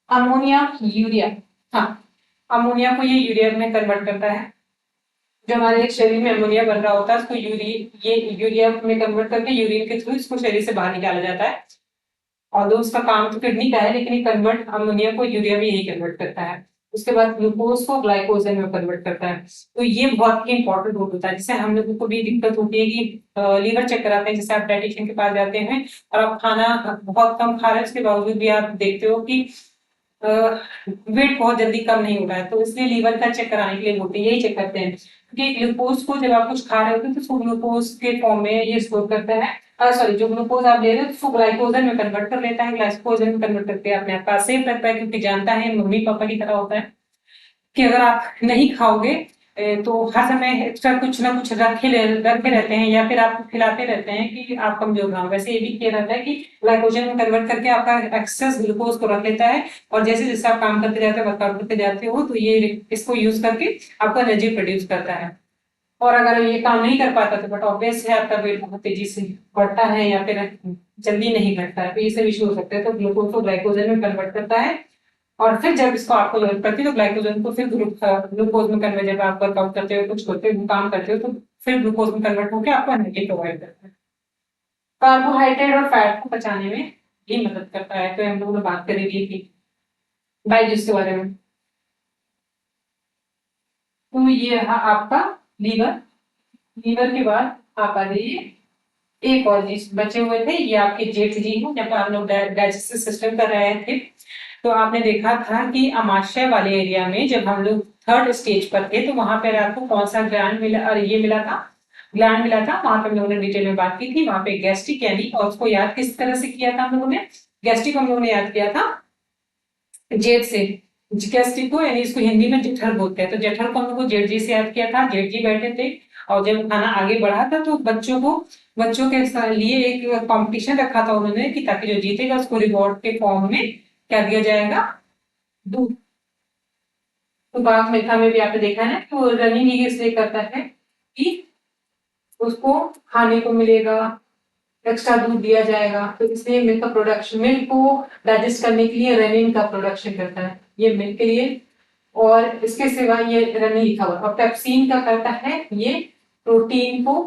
अमोनिया यूरिया, हाँ, अमोनिया को ये यूरिया में कन्वर्ट करता है। जो हमारे शरीर में अमोनिया बन रहा होता है उसको ये यूरिया में कन्वर्ट करके यूरिन के थ्रू इसको शरीर से बाहर निकाला जाता है। और उसका काम तो किडनी का है, लेकिन ये कन्वर्ट अमोनिया को यूरिया में यही कन्वर्ट करता है। उसके बाद ग्लूकोज को ग्लाइकोजन में कन्वर्ट करता है। तो ये बहुत ही इंपॉर्टेंट रोल होता है, जिससे हम लोगों को भी दिक्कत होती है कि लीवर चेक कराते हैं, जैसे आप डाइटिशियन के पास जाते हैं और आप खाना बहुत कम खा रहे हैं, उसके बावजूद भी आप देखते हो कि वेट बहुत जल्दी कम नहीं हो रहा है, तो इसलिए लीवर का चेक कराने के लिए बोलते हैं, यही चेक करते हैं। क्योंकि ग्लूकोज को जब आप कुछ खा रहे होते हैं तो उसको ग्लूकोज के फॉर्म में ये स्टोर करता है, सॉरी, जो ग्लूकोज आप ले रहे हो उसको ग्लाइकोजन में कन्वर्ट कर लेता है, ग्लाइकोजन में कन्वर्ट करके अपने पास सेफ रखता है, क्योंकि जानता है मम्मी पापा की तरह होता है कि अगर आप नहीं खाओगे तो हर समय एक्स्ट्रा कुछ ना कुछ रखे रहते हैं, या फिर आपको खिलाते रहते हैं कि आप कमजोर ना हो। वैसे ये भी किया रहता है कि ग्लाइकोजन में कन्वर्ट करके आपका एक्सेस ग्लूकोज को रख लेता है, और जैसे जैसे आप काम करते जाते हो, वर्कआउट करते जाते हो, तो ये इसको यूज करके आपको एनर्जी प्रोड्यूस करता है। और अगर ये काम नहीं कर पाता तो बट ऑब्वियस है आपका वेट बहुत तेजी से बढ़ता है या फिर जल्दी नहीं घटता है, तो ये सब इशू हो सकते हैं। तो ग्लूकोज को ग्लाइकोजन में कन्वर्ट करता है, और फिर जब इसको आपको जरूरत पड़ती है तो ग्लाइकोजन को फिर ग्लूकोज में कन्वर्ट, जब आप वर्कआउट करते हो, कुछ करते हो, काम करते हो, तो फिर ग्लूकोज में कन्वर्ट होकर आपको एनर्जी प्रोवाइड करता है। कार्बोहाइड्रेट और फैट को पचाने में भी मदद करता है। तो हम लोगों ने बात करी थी डाइजेस्ट के बारे में। तो ये रहा आपका लीवर। लीवर के बाद आप आ जाइए, एक और चीज बचे हुए थे, ये आपके जेठ जी हैं। जब हम लोग डाइजेस्टिव सिस्टम कर रहे थे तो आपने देखा था कि अमाशय वाले एरिया में जब हम लोग थर्ड स्टेज पर थे तो वहां पर आपको कौन सा ग्लैंड मिला, और ये मिला था, ग्लैंड मिला था, वहां पर हम लोगों ने डिटेल में बात की थी। वहां पे गैस्ट्रिक यानी, और उसको याद किस तरह से किया था हम लोगों ने, गैस्ट्रिक हम लोगों ने याद किया था जेठ से, गैस्ट्रिक को यानी इसको हिंदी में जठर बोलते हैं, तो जठर को हम लोग को जेठ जी से याद किया था। जेठ जी बैठे थे और जब खाना आगे बढ़ा था तो बच्चों के लिए एक कंपटीशन रखा था उन्होंने, कि ताकि जो जीतेगा उसको रिवॉर्ड के फॉर्म में क्या दिया जाएगा, दूध। तो बाघ मिल्खा में भी आपने देखा है ना, तो रनिंग ही इसलिए करता है कि उसको खाने को मिलेगा, एक्स्ट्रा दूध दिया जाएगा, तो इसलिए मिल्क का प्रोडक्शन, मिल्क को डाइजेस्ट करने के लिए रेनिन का प्रोडक्शन करता है, ये मिल्क के लिए। और इसके सिवा ये रेनिन लिखा हुआ, और पेप्सिन का करता है ये प्रोटीन को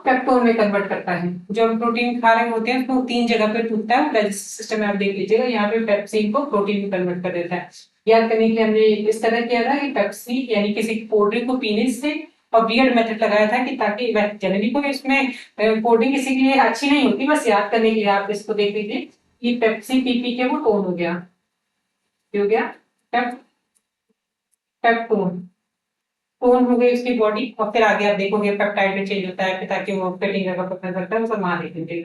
पेप्टोन में कन्वर्ट करता है। जो हम प्रोटीन खा रहे होते हैं उसको 3 जगह पे टूटता है, डाइजेस्टिव सिस्टम में आप देख लीजिएगा, यहाँ पे पेप्सिन को प्रोटीन में कन्वर्ट कर देता है। याद करने के लिए हमने इस तरह किया था कि पेप्सी यानी किसी कोल्ड ड्रिंक को पीने से और वियर्ड मेथड लगाया था कि ताकि जनरली कोई इसमें कोल्ड ड्रिंक किसी के लिए अच्छी नहीं होती, बस याद करने के लिए आप इसको देख लीजिए कि पेप्सी पी पी के वो टोन हो गया, हो गया पेप पेप्टोन, टोन हो गई उसकी बॉडी। और फिर आगे आप देखोगे पेप्टाइड में चेंज होता है ताकि वो प्रोटीन का पता करता है, वो सब वहां देखेंगे।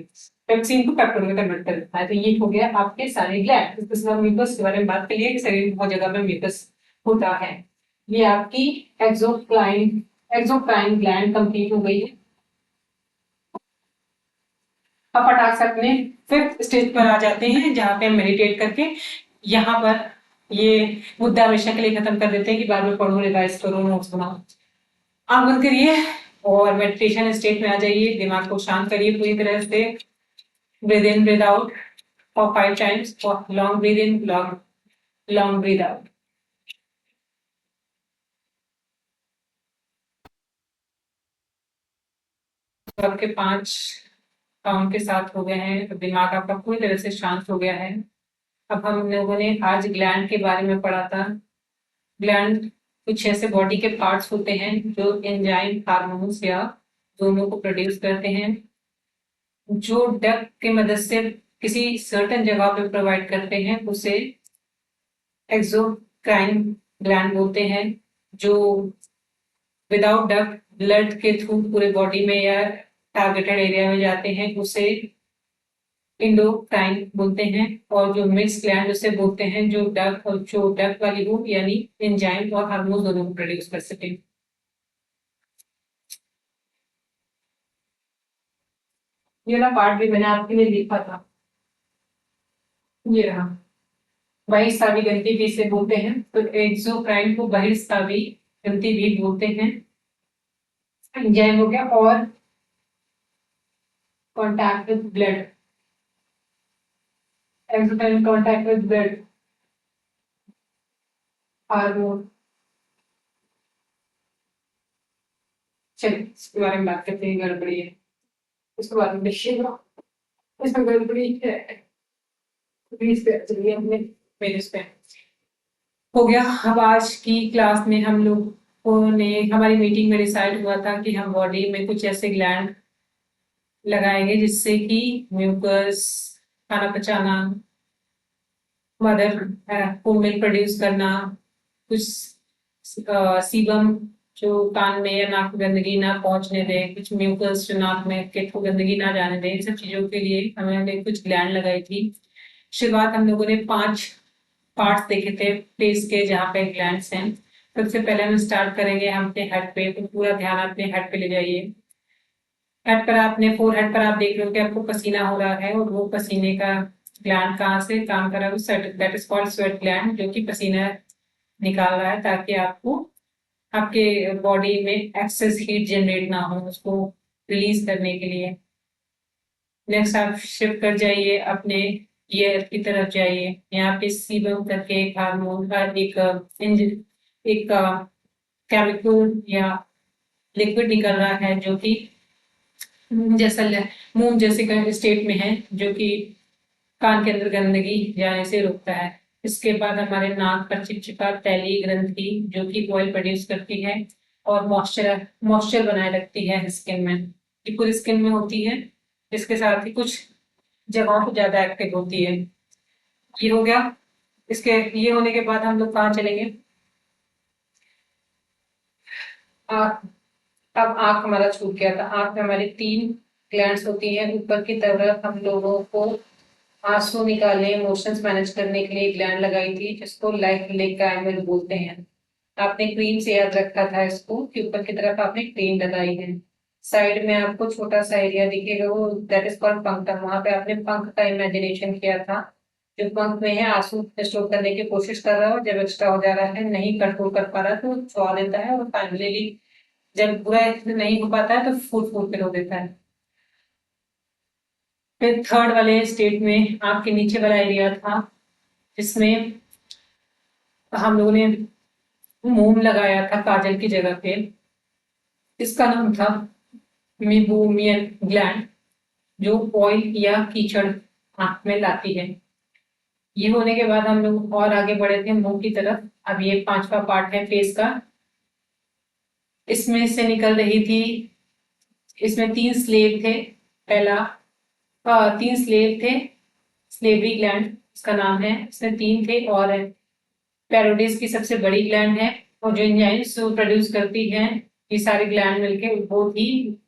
पेप्सिन को पेप्टोन में कन्वर्ट कर देता है। तो ये हो गया आपके सारे ग्लैंड। इसके बाद म्यूकस के बारे में बात करिए कि शरीर में बहुत जगह पे म्यूकस होता है। ये आपकी एक्सोक्राइन ग्लैंड कंप्लीट हो गई है। अब फटाक से अपने 5th स्टेज पर आ जाते हैं, जहाँ पे हम मेडिटेट करके यहाँ पर ये मुद्दा हमेशा के लिए खत्म कर देते हैं कि बार बार पढ़ो, रिवाइज करो, नोट्स बनाओ। आंख बंद करिए और मेडिटेशन स्टेट में आ जाइए, दिमाग को शांत करिए पूरी तरह से। Breathe in, breathe out for 5 times, और long breathe in, long breathe out. तो आपके 5 काउंट के साथ हो गए हैं, तो दिमाग आपका पूरी तरह से शांत हो गया है। अब हम लोगों ने आज ग्लैंड के बारे में पढ़ा था। ग्लैंड कुछ ऐसे बॉडी के पार्ट्स होते हैं जो एंजाइम, हार्मोन्स या दोनों को प्रोड्यूस करते हैं, जो डक्ट के मदद से किसी सर्टेन जगह पे प्रोवाइड करते हैं, उसे एक्सोक्राइन ग्लैंड बोलते हैं। जो विदाउट डक्ट ब्लड के थ्रू पूरे बॉडी में या टारगेटेड एरिया में जाते हैं, उसे इंडोक्राइन बोलते हैं। और जो मिक्स ग्लैंड उसे बोलते हैं जो डक्ट वाली हो, यानी एंजाइम और हार्मोन दोनों को प्रोड्यूस कर सके। ये वाला पार्ट भी मैंने आपके लिए लिखा था, ये रहा। बहिस्रावी ग्रंथि भी इसे बोलते हैं। तो एक्सोक्राइन को बहिस्रावी ग्रंथि भी बोलते हैं, एंजाइम हो गया। और contact with blood, exocrine contact with blood hormone. चलिए इसके बारे में बात करते हैं, गड़बड़ी है इसके बारे में देखिएगा, इसमें गड़बड़ी है। प्लीज पे चलिए अपने पेज पे हो गया। अब आज की क्लास में हम लोग ने, हमारी मीटिंग में डिसाइड हुआ था कि हम बॉडी में कुछ ऐसे ग्लैंड लगाएंगे जिससे कि म्यूकस, खाना पचाना, मदर को मिल्क प्रोड्यूस करना, कुछ सीबम जो कान में या नाक में गंदगी ना पहुंचने दे, कुछ म्यूकस जो नाक में के थ्रू गंदगी ना जाने दे, इन सब चीजों के लिए हमने कुछ ग्लैंड लगाई थी। शुरुआत हम लोगों ने 5 पार्ट्स देखे थे फेस के, जहाँ पे ग्लैंड्स हैं। सबसे पहले हम स्टार्ट करेंगे हम अपने हेड पे, तो पूरा ध्यान अपने हेड पे ले जाइए। हेड पर आपने, फोर हेड पर आप देख रहे हो कि आपको पसीना हो रहा है, और वो पसीने का ग्लैंड कहाँ से काम कर रहा है, that is called sweat gland, जो कि पसीना निकाल रहा है ताकि आपको, आपके बॉडी में एक्सेस हीट जनरेट ना हो, उसको रिलीज करने के लिए। नेक्स्ट आप शिफ्ट कर जाइए अपने ईयर की तरफ जाइए। यहाँ पे सीबम करके एक हार्मोन का एक केमिकल या लिक्विड निकल रहा है, जो कि जैसा मोम जैसे स्टेट में है, जो कि कान के अंदर गंदगी जाने से रोकता है। इसके बाद हमारे नाक पर चिपचिपा तैलीय ग्रंथि, जो कि ऑयल प्रोड्यूस करती है और मॉइस्चर बनाए रखती है स्किन में, ये पूरी स्किन में होती है। इसके साथ ही कुछ जगहों पे ज्यादा एक्टिव होती है। ये हो गया। इसके ये होने के बाद हम लोग कहाँ चलेंगे, अब आंख हमारा छूट गया था। आंख में हमारी 3 ग्लैंड्स होती हैं। ऊपर की तरफ हम लोगों को आंसू निकालने, इमोशंस मैनेज करने के लिए ग्लैंड लगाई थी, जिसको लाइफ लेग काइमल बोलते हैं। आपने क्रीम से याद रखा था इसको कि ऊपर की तरफ आपने क्रीम लगाई है। साइड में आपको छोटा सा एरिया दिखेगा, वो दैट इज कॉल्ड पंक्टम, वहां पे आपने पंख का इमेजिनेशन किया था। जो पंख में है, आंसू स्टोर करने की कोशिश कर रहा हो, जब एक्स्ट्रा हो जा रहा है, नहीं कंट्रोल कर पा रहा, तो छुआ देता है, और फाइनली जब पूरा नहीं हो पाता है तो फूट फूट के रो देता है। फिर थर्ड वाले स्टेट में आपके नीचे वाला एरिया था जिसमें हम लोगों ने मोम लगाया था काजल की जगह पे। इसका नाम था मीबोमियन ग्लैंड, जो ऑयल या कीचड़ आंख में लाती है। ये होने के बाद हम लोग और आगे बढ़े थे मुंह की तरफ। अब ये पांचवा पार्ट है फेस का। इसमें से निकल रही थी, इसमें 3 स्लेव थे। पहला 3 स्लेव थे, स्लेवरी ग्लैंड इसका नाम है। इसमें 3 थे और पैरोडिस की सबसे बड़ी ग्लैंड है, और जो एंजाइम्स प्रोड्यूस करती हैं ये सारी ग्लैंड मिलके वो थी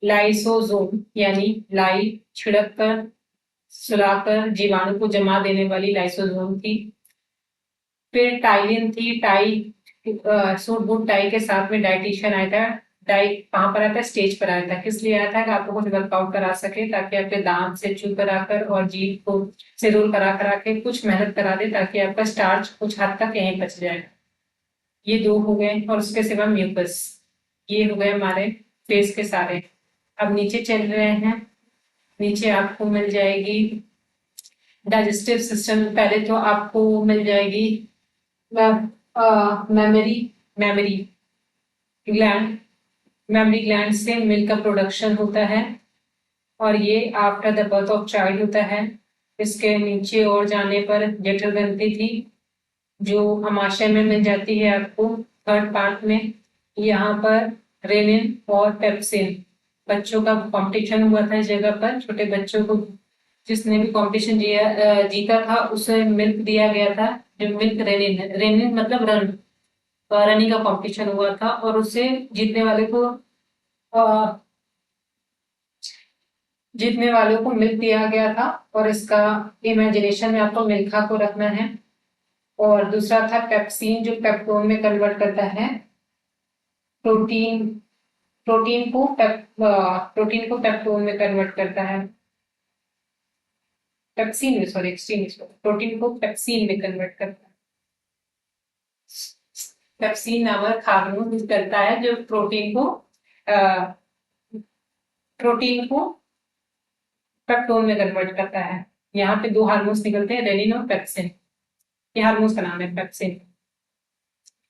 लाइसोसोम, यानी लाई छिड़क कर सुलाकर जीवाणु को जमा देने वाली लाइसोसोम थी। फिर टाइलिन थी, टाई सूट बूट टाई के साथ में डाइटिशियन आया था। डाई कहाँ पर आया था? स्टेज पर आया था। किस लिए आया था? कि आपको कुछ वर्कआउट करा सके, ताकि आपके दांत से चू कराकर और जीभ को से रोल करा के कुछ मेहनत करा दे, ताकि आपका स्टार्च कुछ हद तक यहीं बच जाए। ये 2 हो गए, और उसके सिवा म्यूकस। ये हो गए हमारे फेस के सारे। अब नीचे चल रहे हैं। नीचे आपको मिल जाएगी डाइजेस्टिव सिस्टम। पहले तो आपको मिल जाएगी memory memory gland. Memory gland से मिल्क का प्रोडक्शन होता है, और ये after the birth of child होता है। इसके नीचे और जाने पर जठर ग्रंथि थी, जो अमाशय में मिल जाती है आपको थर्ड पार्ट में। यहाँ पर रेनिन और पेप्सिन, बच्चों का कंपटीशन हुआ था इस जगह पर। छोटे बच्चों को जिसने भी कंपटीशन जीता था उसे मिल्क दिया गया था, जो मिल्क रेनिन, रेनिन मतलब रनिंग का कंपटीशन हुआ था, और उससे जीतने वालों को मिल्क दिया गया था। और इसका इमेजिनेशन में आपको मिल्खा को रखना है। और दूसरा था पेप्सिन, जो पेप्टोन में कन्वर्ट करता है प्रोटीन प्रोटीन को पेप्टोन में कन्वर्ट करता है। पेप्सिन में, सॉरी एक्सट्रीन, प्रोटीन को पेप्सिन में कन्वर्ट करता है। पेप्सिन नामक हार्मोन करता है जो प्रोटीन को पेप्टोन में कन्वर्ट करता है। यहाँ पे 2 हार्मोन्स निकलते हैं, रेनिन और पेप्सिन। ये हार्मोन्स का नाम है पेप्सिन।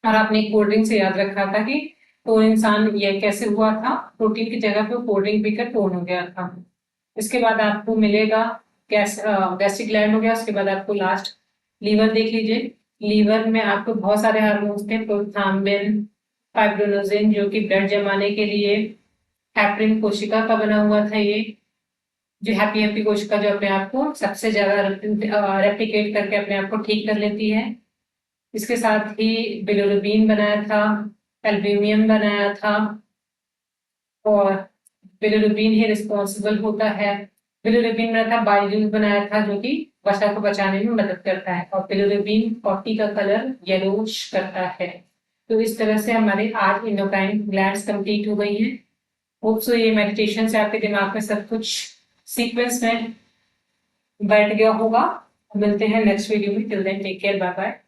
और आपने एक कोल्ड ड्रिंक से याद रखा था कि तो इंसान ये कैसे हुआ था, प्रोटीन की जगह पे कोल्ड ड्रिंक पीकर टोन हो गया था। इसके बाद आपको मिलेगा गैस्ट्रिक ग्लैंड हो गया। उसके बाद आपको लास्ट लीवर देख लीजिए। लीवर में आपको बहुत सारे हार्मोन्स थे, प्रोथाम्बिन, फाइब्रोनोजिन, जो कि ब्लड जमाने के लिए हैपरिन कोशिका का बना हुआ था। ये जो हैप्पी कोशिका जो अपने आप को सबसे ज्यादा रेप्लिकेट करके अपने आप को ठीक कर लेती है। इसके साथ ही बिलिरुबिन बनाया था, एल्ब्यूमिन बनाया था, और बिलिरुबिन ही रिस्पॉन्सिबल होता है। बिलिरुबिन बनाया था, बाइल्यूल बनाया था, जो कि वसा को बचाने में मदद करता है, और बिलिरुबिन पॉटी का कलर येलोइश करता है। तो इस तरह से हमारे 8 एंडोक्राइन ग्लैंड्स कंप्लीट हो गई हैं। होप सो ये मेडिटेशन से आपके दिमाग में सब कुछ सीक्वेंस में बैठ गया होगा। मिलते हैं नेक्स्ट वीडियो में। Till then take care, bye bye.